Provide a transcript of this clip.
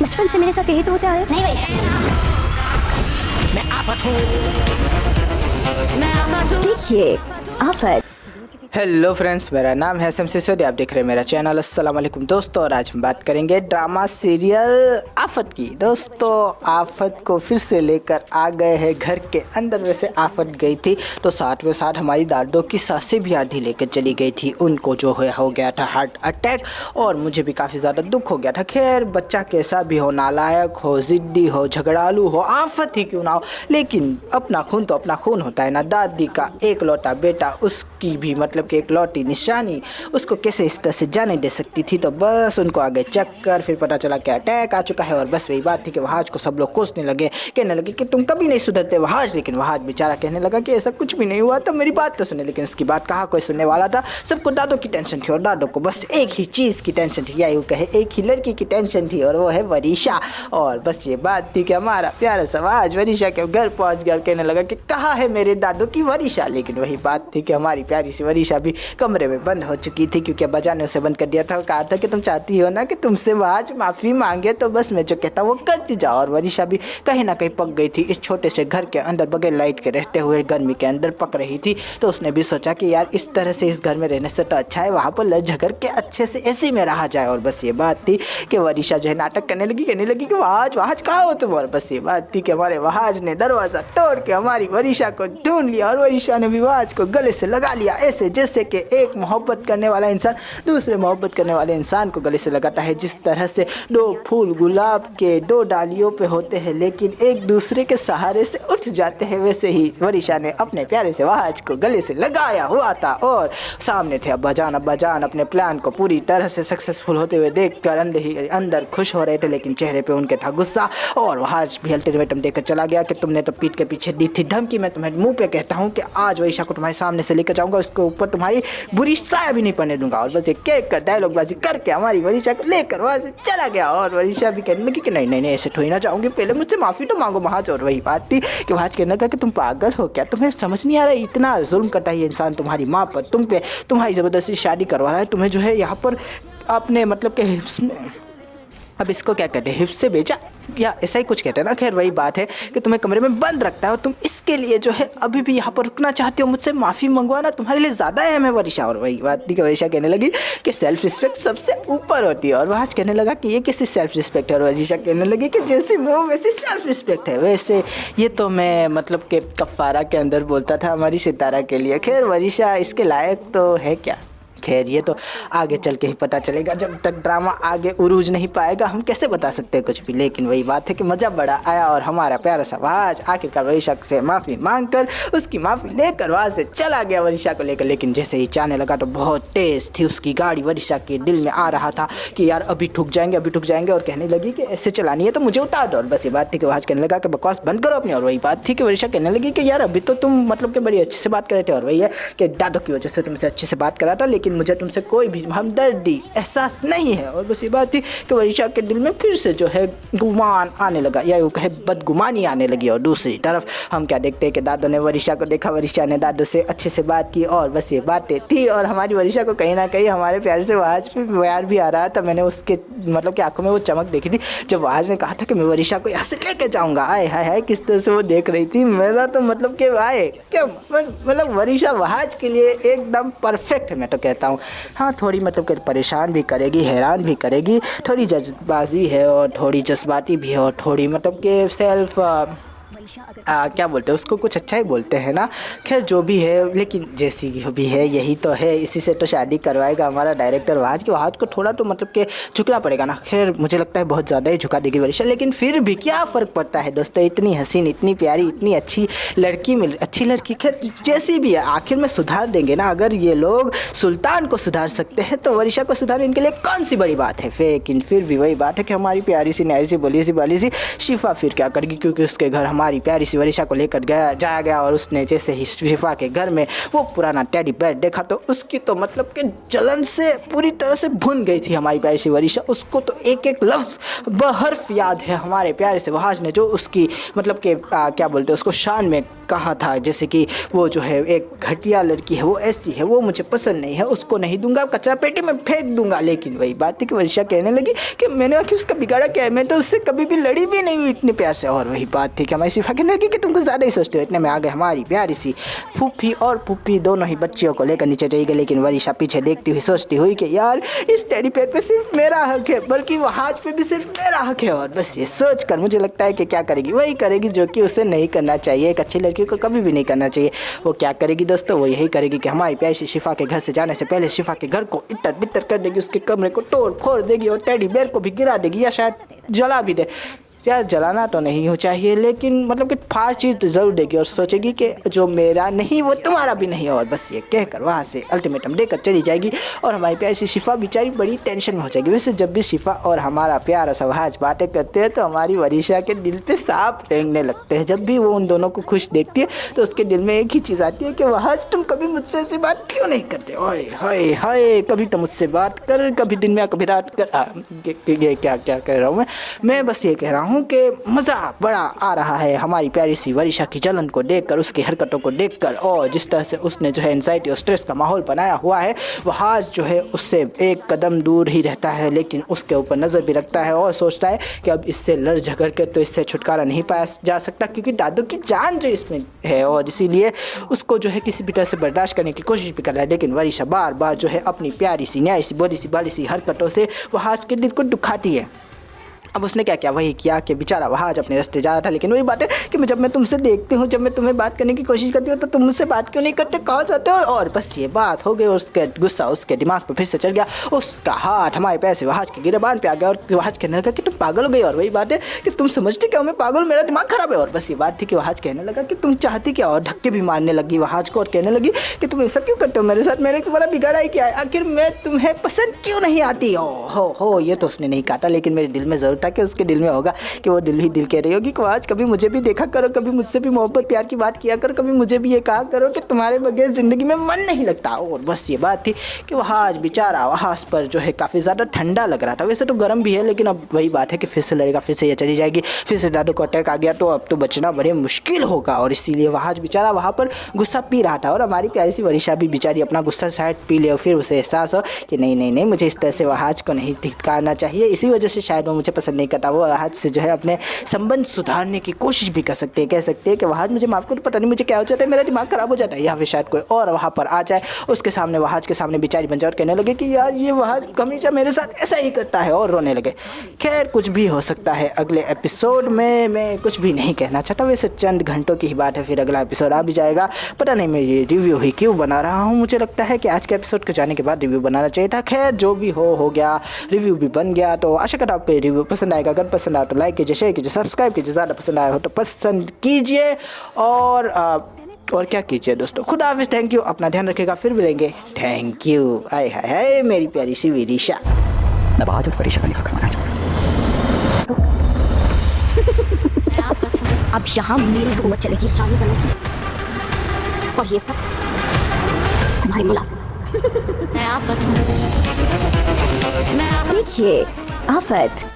बचपन से मेरे साथ यही तो होता है। नहीं वैशा, मैं आफत हूँ। देखिए आफत। हेलो फ्रेंड्स, मेरा नाम है शमसी सिसोदिया, आप देख रहे हैं मेरा चैनल। अस्सलाम वालेकुम दोस्तों, और आज हम बात करेंगे ड्रामा सीरियल आफत की। दोस्तों, आफत को फिर से लेकर आ गए हैं घर के अंदर। वैसे आफत गई थी तो साथ में साथ हमारी दादों की सासें भी आधी लेकर चली गई थी। उनको जो है हो गया था हार्ट अटैक, और मुझे भी काफ़ी ज़्यादा दुख हो गया था। खैर, बच्चा कैसा भी हो, नालायक हो, ज़िद्दी हो, झगड़ालू हो, आफत ही क्यों ना हो, लेकिन अपना खून तो अपना खून होता है ना। दादी का एक लौटा बेटा, उसकी भी मतलब कि एक लौटी निशानी, उसको कैसे इस तरह से जाने दे सकती थी। तो बस उनको आगे चक्कर, फिर पता चला कि अटैक आ चुका है। और बस वही बात थी कि वहाज को सब लोग कोसने लगे, कहने लगे कि तुम कभी नहीं सुधरते वहाज। लेकिन वहाज बेचारा कहने लगा कि ऐसा कुछ भी नहीं हुआ, तो मेरी बात तो सुने। लेकिन उसकी बात कहाँ कोई सुनने वाला था। सबको दादों की टेंशन थी, और दादों को बस एक ही चीज़ की टेंशन थी, या यूँ कहे एक ही लड़की की टेंशन थी, और वो है वरीशा। और बस ये बात थी कि हमारा प्यारा समाज वरीशा के घर पहुँच गया, कहने लगा कि कहाँ है मेरे दादों की वरीशा। लेकिन वही बात थी कि हमारी प्यारी सी वरीशा भी कमरे में बंद हो चुकी थी, क्योंकि अब्बाजान ने उसे बंद कर दिया था। कहा था कि तुम चाहती हो ना कि तुमसे आज माफ़ी मांगे, तो बस मैं जो कहता हूँ वो करती जाओ। और वरीशा भी कहीं ना कहीं पक गई थी इस छोटे से घर के अंदर, बगैर लाइट के रहते हुए गर्मी के अंदर पक रही थी। तो उसने भी सोचा कि यार इस तरह से इस घर में रहने से तो अच्छा है वहाँ पर लड़ झगड़ के अच्छे से एसी में रहा जाए। और बस ये बात थी कि वरीशा जो है नाटक करने लगी कि वहाज कहाँ हो तुम। और बस ये बात थी कि हमारे वहाज ने दरवाज़ा तोड़ के हमारी वरीशा को ढूंढ लिया, और वरीशा ने भी वहाज को गले से लगा लिया, ऐसे जैसे कि एक मोहब्बत करने वाला इंसान दूसरे मोहब्बत करने वाले इंसान को गले से लगाता है। जिस तरह से दो फूल गुलाब के दो डालियों पे होते हैं लेकिन एक दूसरे के सहारे से उठ जाते हैं, वैसे ही वरीशा ने अपने प्यारे से वहाज को गले से लगाया हुआ था। और सामने थे अब्बाजान अपने प्लान को पूरी तरह से सक्सेसफुल होते हुए देखकर अंदर खुश हो रहे थे, लेकिन चेहरे पे उनके था गुस्सा। और वहाज भी अल्टीमेटम देकर चला गया कि तुमने तो पीठ के पीछे दी थी धमकी, मैं तुम्हें मुंह पे कहता हूँ कि आज वरीशा को तुम्हारे सामने से लेकर जाऊंगा, उसके ऊपर तुम्हारी बुरी साया भी नहीं पड़ने दूंगा। और बस एक केक का डायलॉगबाजी करके हमारी वरीशा को लेकर वहाँ से चला गया। और वरीशा भी कहने लगी कि नहीं ऐसे थोड़ी ना जाऊंगी, पहले मुझसे माफ़ी तो मांगो वहाज। और वही बात थी कि वहाज कहने लगा कि तुम पागल हो क्या, तुम्हें समझ नहीं आ रहा है, इतना जुल्म करता है ये इंसान तुम्हारी माँ पर, तुम पे तुम्हारी ज़बरदस्ती शादी करवा रहा है, तुम्हें जो है यहाँ पर अपने मतलब के अब इसको क्या कहते हैं, हिप्स से बेचा या ऐसा ही कुछ कहते हैं ना। खैर, वही बात है कि तुम्हें कमरे में बंद रखता है, और तुम इसके लिए जो है अभी भी यहाँ पर रुकना चाहती हो, मुझसे माफ़ी मंगवाना तुम्हारे लिए ज़्यादा है मैं वरीशा। और वही बात थी कि वरीशा कहने लगी कि सेल्फ रिस्पेक्ट सबसे ऊपर होती है। और वहाज कहने लगा कि ये किसी सेल्फ रिस्पेक्ट है, और वरीशा कहने लगी कि जैसी मैं हूँ वैसी सेल्फ रिस्पेक्ट है। वैसे ये तो मैं मतलब कि कफ़ारा के अंदर बोलता था हमारी सितारा के लिए। खैर, वरीशा इसके लायक तो है क्या। खैर, ये तो आगे चल के ही पता चलेगा, जब तक ड्रामा आगे उरूज नहीं पाएगा हम कैसे बता सकते हैं कुछ भी। लेकिन वही बात है कि मज़ा बड़ा आया, और हमारा प्यारा सा वहाज आखिरकार वरीशा से माफ़ी मांगकर उसकी माफ़ी लेकर वहाँ से चला गया वरीशा को लेकर। लेकिन जैसे ही जाने लगा तो बहुत तेज़ थी उसकी गाड़ी, वरीशा के दिल में आ रहा था कि यार अभी ठुक जाएंगे, और कहने लगी कि ऐसे चलानी है तो मुझे उतार दो। और बस ये बात थी कि वहाज कहने लगा कि बकवास बंद करो अपनी। और वही बात थी कि वरीशा कहने लगी कि यार अभी तो तुम मतलब कि बड़ी अच्छे से बात कर रहे थे, और वही है कि दादों की वजह से तुमसे अच्छे से बात करा था, लेकिन मुझे तुमसे कोई भी हमदर्दी एहसास नहीं है। और बस ये बात थी कि वरीशा के दिल में फिर से जो है गुमान आने लगा, या यूँ कहे बदगुमानी आने लगी। और दूसरी तरफ हम क्या देखते हैं कि दादों ने वरीशा को देखा, वरीशा ने दादों से अच्छे से बात की, और बस ये बातें थी। और हमारी वरीशा को कहीं ना कहीं हमारे प्यार से वहाज पे प्यार भी आ रहा था। मैंने उसके मतलब कि आंखों में वो चमक देखी थी जब वहाज ने कहा था कि मैं वरीशा को यहाँ से लेके जाऊँगा। आए हाय किस तरह से वो देख रही थी, मेरा तो मतलब कि आए क्या मतलब वरीशा वहाज के लिए एकदम परफेक्ट है मैं तो कहता हूँ। हाँ, थोड़ी मतलब कि परेशान भी करेगी, हैरान भी करेगी, थोड़ी जज्बाजी है और थोड़ी जज्बाती भी है, और थोड़ी मतलब कि सेल्फ क्या बोलते हैं उसको, कुछ अच्छा ही बोलते हैं ना। खैर, जो भी है, लेकिन जैसी भी है यही तो है, इसी से तो शादी करवाएगा हमारा डायरेक्टर वहाज के। वहाज को थोड़ा तो मतलब कि झुकना पड़ेगा ना। खैर, मुझे लगता है बहुत ज़्यादा ही झुका देगी वरीशा, लेकिन फिर भी क्या फ़र्क पड़ता है दोस्तों, इतनी हसीन, इतनी प्यारी, इतनी अच्छी लड़की खैर जैसी भी है आखिर में सुधार देंगे ना। अगर ये लोग सुल्तान को सुधार सकते हैं तो वरीशा को सुधारने इनके लिए कौन सी बड़ी बात है। लेकिन फिर भी वही बात है कि हमारी प्यारी सी न्यारी सी बोली सी बाली सी शिफा फिर क्या करेगी, क्योंकि उसके घर हमारी प्यारी सी वरीशा को लेकर जाया गया। और उसने जैसे ही शिफा के घर में वो पुराना टेडी बेयर देखा तो उसकी तो मतलब कि जलन से पूरी तरह से भुन गई थी हमारी प्यारी सी वरीशा। उसको तो एक एक लफ्ज़ बहर्फ याद है हमारे प्यारे से वहाज ने जो उसकी मतलब कि क्या बोलते हैं उसको शान में कहा था, जैसे कि वो जो है एक घटिया लड़की है, वो ऐसी है, वो मुझे पसंद नहीं है, उसको नहीं दूंगा, कचरा पेटी में फेंक दूंगा। लेकिन वही बात थी कि वर्षा कहने लगी कि मैंने आखिर उसका बिगाड़ा क्या है, मैं तो उससे कभी भी लड़ी भी नहीं हुई इतने प्यार से। और वही बात थी कि हमारी शिफा कहने लगी कि तुम कुछ ज़्यादा ही सोचते हो। इतने में आ गए हमारी प्यारी सी फूफी, और फूफी दोनों ही बच्चियों को लेकर नीचे चली गई। लेकिन वर्षा पीछे देखती हुई सोचती हुई कि यार इस टेडी पेयर पे सिर्फ मेरा हक है, बल्कि वहाज पे भी सिर्फ मेरा हक है। और बस ये सोच कर मुझे लगता है कि क्या करेगी, वही करेगी जो कि उसे नहीं करना चाहिए, एक अच्छी लड़की को कभी भी नहीं करना चाहिए। वो क्या करेगी दोस्तों, वो यही करेगी कि हमारी प्यारी सी शिफा के घर से जाने से पहले शिफा के घर को इतर बितर कर देगी, उसके कमरे को तोड़ फोड़ देगी और टेडी बेयर को भी गिरा देगी, या शायद जला भी दे। यार जलाना तो नहीं हो चाहिए, लेकिन मतलब कि फांसी तो ज़रूर देगी और सोचेगी कि जो मेरा नहीं वो तुम्हारा भी नहीं। और बस ये कहकर वहाँ से अल्टीमेटम देकर चली जाएगी। और हमारी प्यारी सी शिफा बेचारी बड़ी टेंशन में हो जाएगी। वैसे जब भी शिफा और हमारा प्यारा सवहाज बातें करते हैं तो हमारी वरीशा के दिल पे सांप रेंगने लगते हैं। जब भी वो उन दोनों को खुश देखती है तो उसके दिल में एक ही चीज़ आती है कि वहाज तुम कभी मुझसे ऐसी बात क्यों नहीं करते, ओए हाय हाय, कभी तो मुझसे बात कर, कभी दिन में कभी रात कर। ये क्या क्या कह रहा हूँ मैं बस ये कह रहा हूँ कि मज़ा बड़ा आ रहा है हमारी प्यारी सी वरीशा की जलन को देखकर, उसकी हरकतों को देखकर, और जिस तरह से उसने जो है एंजाइटी और स्ट्रेस का माहौल बनाया हुआ है। वहाज जो है उससे एक कदम दूर ही रहता है, लेकिन उसके ऊपर नज़र भी रखता है और सोचता है कि अब इससे लड़ झगड़ कर तो इससे छुटकारा नहीं पाया जा सकता, क्योंकि दादू की जान जो इसमें है, और इसीलिए उसको जो है किसी भी तरह से बर्दाश्त करने की कोशिश भी कर रहा है। लेकिन वरीशा बार बार जो है अपनी प्यारी सी न्याय सी बोली सी बाली सी हरकतों से वहाज के दिल को दुखाती है। अब उसने क्या किया, वही किया कि बेचारा वहाज अपने रास्ते जा रहा था। लेकिन वही बात है कि जब मैं तुमसे देखती हूँ, जब मैं तुम्हें बात करने की कोशिश करती हूँ तो तुम मुझसे बात क्यों नहीं करते, कहाँ जाते हो। और बस ये बात हो गई, उसके गुस्सा उसके दिमाग पे फिर से चढ़ गया। उसका हाथ हमारे पैसे वहाज के गिरबान पे आ गया और वहाज कहने लगा कि तुम पागल हो गई। और वही बात है कि तुम समझते क्या हो, मैं पागल, मेरा दिमाग खराब है। और बस ये बात थी कि वहाज कहने लगा कि तुम चाहती क्या, और धक्के भी मारने लगी वहाज को और कहने लगी कि तुम ऐसा क्यों करते हो मेरे साथ, मैंने तुम्हारा बिगाड़ा ही क्या है, आखिर मैं तुम्हें पसंद क्यों नहीं आती। हो ये तो उसने नहीं काटा, लेकिन मेरे दिल में ज़रूर था कि उसके दिल में होगा कि वो दिल ही दिल कह रही होगी कि आज कभी मुझे भी देखा करो, कभी मुझसे भी मोहब्बत प्यार की बात किया करो, कभी मुझे भी ये कहा करो कि तुम्हारे बगैर ज़िंदगी में मन नहीं लगता। और बस ये बात थी कि वहाज बेचारा वहाज पर जो है काफ़ी ज़्यादा ठंडा लग रहा था। वैसे तो गर्म भी है, लेकिन अब वही बात है कि फिर से लड़ेगा, फिर से ये चली जाएगी, फिर से दादू को अटैक आ गया तो अब तो बचना बड़े मुश्किल होगा। और इसीलिए वहाज बेचारा वहाँ पर गुस्सा पी रहा था। और हमारी प्यारी सी वरीशा भी बेचारी अपना गुस्सा शायद पी ले और फिर उसे एहसास हो कि नहीं मुझे इस तरह से वहाज को नहीं धिक्कारना चाहिए, इसी वजह से शायद वो मुझे पसंद नहीं करता। वो वहाज से जो है अपने संबंध सुधारने की कोशिश भी कर सकते हैं, कह सकते हैं कि वहाज मुझे माफ़ करो, पता नहीं मुझे क्या हो जाता है, मेरा दिमाग खराब हो जाता है, या फिर शायद कोई और वहाँ पर आ जाए, उसके सामने वहाज के सामने बेचारी बन जाए और कहने लगे कि यार ये वहाज हमेशा मेरे साथ ऐसा ही करता है, और रोने लगे। खैर कुछ भी हो सकता है अगले एपिसोड में, मैं कुछ भी नहीं कहना चाहता। वैसे चंद घंटों की ही बात है, फिर अगला एपिसोड आ भी जाएगा। पता नहीं मैं ये रिव्यू ही क्यों बना रहा हूँ, मुझे लगता है कि आज के एपिसोड के जाने के बाद रिव्यू बनाना चाहिए था। खैर जो भी हो गया, रिव्यू भी बन गया। तो आशा करता हूँ आपको ये रिव्यू पसंद आएगा। अगर पसंद आए तो लाइक कीजिए, शेयर कीजिए, सब्सक्राइब कीजिए, ज़्यादा पसंद आया हो तो पसंद कीजिए, और क्या कीजिए दोस्तों। खुदा हाफिज़, थैंक यू, अपना ध्यान रखिएगा, फिर मिलेंगे, थैंक यू। आय हाय हाय मेरी प्यारी सी वरीशा। मैं बहुत परेशान करने का करना चाहता अब यहाँ मेरी तो उम्र चलेगी रानी बनने की, और ये सब तुम्हारी मुलाजिम। देखिए आफत।